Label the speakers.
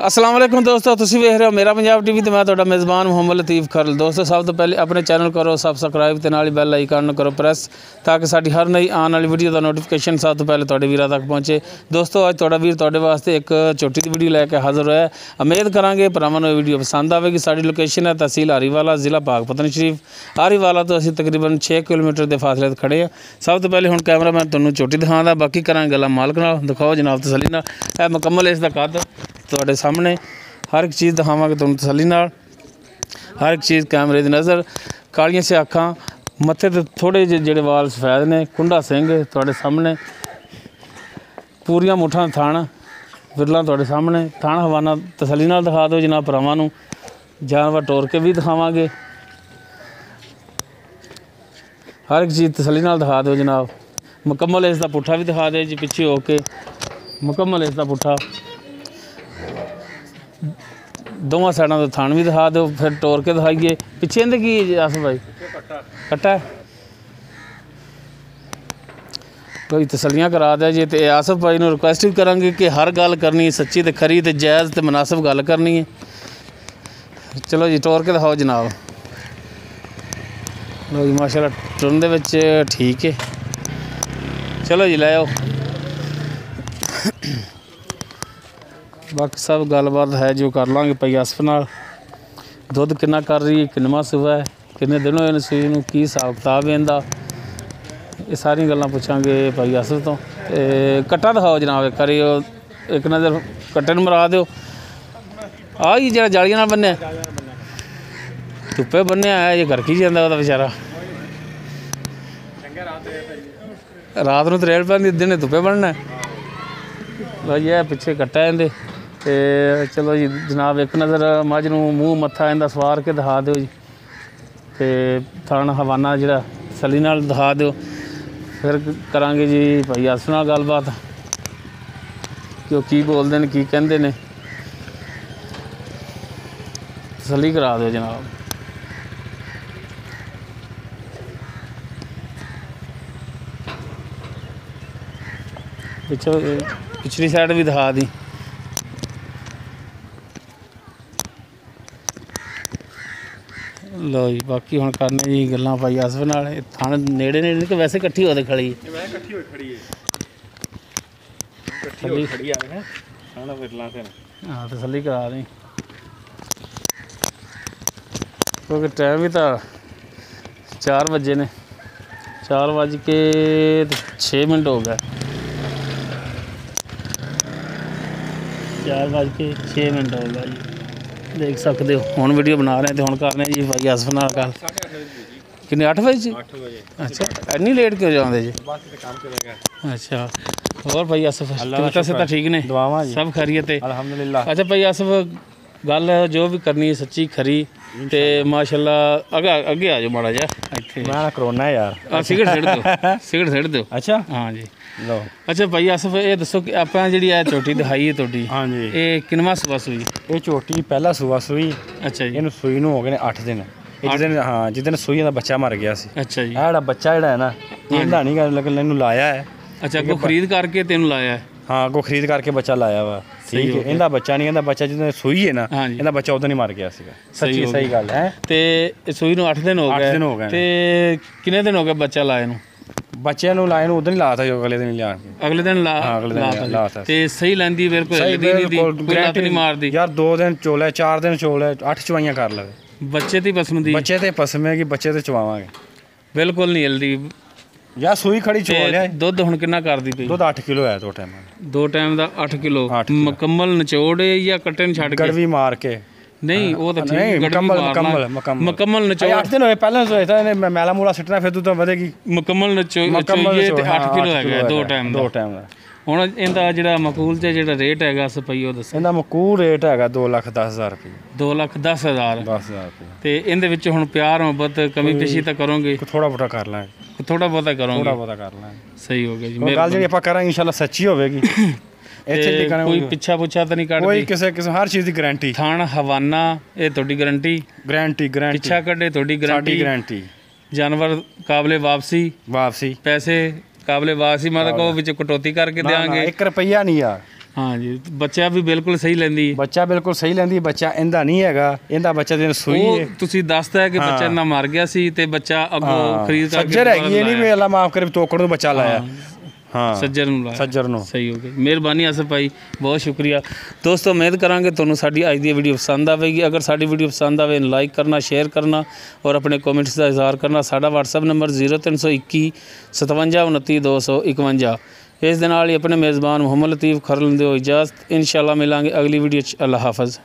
Speaker 1: अस्सलाम वालेकुम दोस्तों, तुसी वेख रहे हो मेरा पंजाब टीवी तो मैं तुहाडा मेज़बान मुहम्मद लतीफ़ खरल। दोस्तों सब तो पहले अपने चैनल करो सबसक्राइब ते नाल बैल आइकन करो प्रेस ताकि साडी हर नई आने वाली वीडियो का नोटिफिकेशन सब तो पहले तुहाडे वीरां तक पहुँचे। दोस्तों अज तुहाडा वीर तुहाडे वास्ते एक छोटी वीडियो लैके हाज़र होया। उम्मीद करांगे भरावां नूं वीडियो पसंद आवेगी। साडी लोकेशन है तहसील हरीवाला, ज़िला पाकपतन शरीफ। हरीवाला तो असीं तकरीबन 6 किलोमीटर के फासले ते खड़े हैं। सब तो पहले हुण कैमरा मैं तुहानूं छोटी दिखांदा, बाकी करांगे गल्लां मालक नाल। दिखाओ जनाब तसल्ली नाल, है मुकम्मल इसदा कद तुहाडे सामने। हर एक चीज़ दिखावांगे तुहानूं तसल्ली नाल, हर एक चीज़ कैमरे दी नज़र। कालियां से अखां, मत्थे ते थोड़े जिहड़े वाल सफेद ने, कुंडा सिंह तुहाडे सामने, पूरियां मुठां थण विरला तुहाडे सामने। थण हवाना तसल्ली नाल दिखा दो जनाब भरावां नूं। जानवर टोर के भी दिखावांगे, हर एक चीज़ तसल्ली नाल दिखा दो जनाब। मुकम्मल इसदा पुट्ठा भी दिखा दे जी, पिछे हो के मुकम्मल इसदा पुट्ठा। दोवां साइडां तो थान भी दिखा दो, फिर टोर के दिखाइए। पिछे इहदे की आसिफ भाई कट्टा कोई तसलियां करा दे जी। तो आसिफ भाई नूं रिक्वेस्ट भी करांगे कि हर गल करनी सच्ची ते खरी ते जायज़ ते मुनासिब गल करनी है। चलो जी टोर के दिखाओ जनाब। लो जी माशाल्लाह टुरन दे विच ठीक है। चलो जी लै आओ। बाकी सब गलबात है जो कर लाँगे भाई आसिफ नाल। दुध कितना कर रही है, किन्नवां सूआ है, किन्ने दिन होए सूई नूं, की हिसाब किताब है इहदा, ये सारी गल्लां पुछांगे भाई आसिफ तो। कट्टा दिखाओ जनाब एक बारी, एक नज़र कट्टे नूं मरा दिओ। आ ही जिहड़ा जालियां नाल बन्निआ धुप्पे बन्निआ है, ये घर की जांदा ओहदा बेचारा। रात नूं तरेल पैंदी, दिने धुप्पे बनना। लो जी है पिछे कट्टा इहदे। ते चलो जी जनाब एक नज़र मझ नूं मूँह मत्था इहदा सवार के दिखा दिओ जी। ते थण हवाना जिहड़ा तसल्ली नाल दिखा दिओ। फिर करांगे जी भाई आसिफ नाल गलबात कि ओह की बोलदे ने, की कहिंदे ने। तसल्ली करा दिओ जनाब। पिछो पिछली साइड भी दिखा दी। लो जी बाकी हुण करने जी गल्लां भाई आसिफ नाल। थण नेड़े नेड़े कि वैसे कट्ठी हो खड़ी हाँ तसल्ली करा दी क्योंकि टाइम भी तो 4 बजे ने, 4:06 हो गए। 4:06 हो गया जी। देख सकते हो हुण वीडियो बना रहे हैं तो हुण करने जी भाई आसिफ नाल गल। किन्ने 8 बजे? अच्छा इन्नी लेट क्यों जाते जी? अच्छा और भाई आसिफ से ठीक ने? सब खैरियत है अल्हम्दुलिल्लाह। अच्छा भाई आसिफ गल जो भी करनी है सच्ची खरी ते माशाल्लाह अगे आ जाओ माड़ा जा। इत्थे मैं करोना है यार। सिगरट सिगरट दो। अच्छा हाँ जी लो। अच्छा भाई आसिफ ये दसो कि आप जी झोटी दिखाई है तुहाडी, हाँ जी, ये किन्नवां सूआ सूई? ये झोटी पहला सूआ सूई। अच्छा जी। इहनूं सूई नूं हो गए 8 दिन। जिस दिन हाँ जिस दिन सूई दा बच्चा मर गया सी। अच्छा जी। एड़ा बच्चा जिहड़ा है ना इहदा नहीं गा, लेकिन इहनूं लाया है। अच्छा अगों खरीद करके तेनूं लाया है? हाँ अगों खरीद करके बच्चा लाया वा। ठीक है। इहदा बच्चा नहीं, इहदा बच्चा जिस सूई है ना, इहदा बच्चा उदों ही मर गया सीगा। सच्ची सही गल है। ते सूई नूं 8 दिन हो गए। 8 दिन हो गए। ते किन्ने दिन हो गए बच्चा लाए नूं? बच्चे नूं लाए नूं उदों ही लाता जो अगले दिन लिया। अगले दिन लाता ते सही लैंदी फिर कोई लत नहीं मारदी यार। 2 दिन चोले, 4 दिन चोले, 8 चवाइयां कर लवे। बच्चे ते पसम दी, बच्चे ते पसमेगी, बच्चे ते चवावांगे। बिल्कुल नहीं हिलदी यार सूई खड़ी चोल है। दुध हुण कितना करदी पई? दुध 8 किलो है। 2 टाइम दा 8 किलो मुकम्मल निचोड़ या कट्टे न छड़ के गड़वी मार के? नहीं वो तो ठीक मुकम्मल निचोड़। 8 दिन होए पहले सोए था इन्हें मैला मूला सिटना फिर दूध वधेगी। मुकम्मल निचोड़ ते 8 किलो है 2 टाइम दा। हुण इहदा जिहड़ा मकूल ते जिहड़ा रेट हैगा सपई ओ दस। इहदा मकूल रेट हैगा 2,10,000 रुपये। 2,10,000 रुपये। ते इहदे विच हुण प्यार मोहब्बत कमी पेशी तां करोगे? थोड़ा बहुता कर लांगे, थोड़ा बहुता करोगे, थोड़ा बहुता कर लांगे। सही हो गया जी। गल जिहड़ी आपां करांगे इंशाअल्लाह सच्ची होवेगी। कोई पिछा पुछा तो नहीं कटदी? कोई किसी किस्म हर चीज़ की गारंटी। थण हवाना ये तुहाडी गारंटी? गारंटी पिछा कड्डे तुहाडी गारंटी। जानवर काबले वापसी पैसे काबले वापसी मतलब को विच कटौती करके देंगे? 1 रुपया नहीं यार। हाँ जी बच्चा भी बिल्कुल सही लेंदी है
Speaker 2: ਬੱਚਾ ਬਿਲਕੁਲ ਸਹੀ ਲੈਂਦੀ ਬੱਚਾ ਇਹਦਾ ਨਹੀਂ ਹੈਗਾ ਇਹਦਾ ਬੱਚਾ ਦੇ ਸੂਈ
Speaker 1: ਉਹ
Speaker 2: ਹੈ
Speaker 1: ਤੁਸੀਂ ਦੱਸਦਾ ਕਿ ਬੱਚਾ ਨਾ ਮਰ ਗਿਆ ਸੀ ਤੇ ਬੱਚਾ ਅੱਗੋਂ ਖਰੀਦ ਕਰਕੇ
Speaker 2: ਸੱਜਰ ਹੈਗੀ ਇਹ ਨਹੀਂ ਵੀ ਅੱਲਾ ਮਾਫ ਕਰੇ ਤੋਕੜ ਨੂੰ ਬੱਚਾ ਲਾਇਆ ਹਾਂ
Speaker 1: ਸੱਜਰ ਨੂੰ ਲਾਇਆ
Speaker 2: ਸੱਜਰ ਨੂੰ
Speaker 1: ਸਹੀ ਹੋ ਗਿਆ ਮਿਹਰਬਾਨੀ ਆਸਫ ਭਾਈ ਬਹੁਤ ਸ਼ੁਕਰੀਆ ਦੋਸਤੋ ਉਮੀਦ ਕਰਾਂਗੇ ਤੁਹਾਨੂੰ ਸਾਡੀ ਅੱਜ ਦੀ ਵੀਡੀਓ ਪਸੰਦ ਆਵੇਗੀ ਅਗਰ ਸਾਡੀ ਵੀਡੀਓ ਪਸੰਦ ਆਵੇ ਲਾਈਕ ਕਰਨਾ ਸ਼ੇਅਰ ਕਰਨਾ ਔਰ ਆਪਣੇ ਕਮੈਂਟਸ ਦਾ ਇਜ਼ਹਾਰ ਕਰਨਾ ਸਾਡਾ WhatsApp ਨੰਬਰ 0321 57 29 251 ਇਸ ਦੇ ਨਾਲ ਹੀ ਆਪਣੇ ਮੇਜ਼ਬਾਨ ਮੁਹੰਮਦ ਲਤੀਫ ਖਰਲ ਦਿਓ ਇਜਾਜ਼ਤ ਇੰਸ਼ਾਅੱਲਾ ਮਿਲਾਂਗੇ ਅਗਲੀ ਵੀਡੀਓ 'ਚ ਅੱਲਾ ਹਾਫਿਜ਼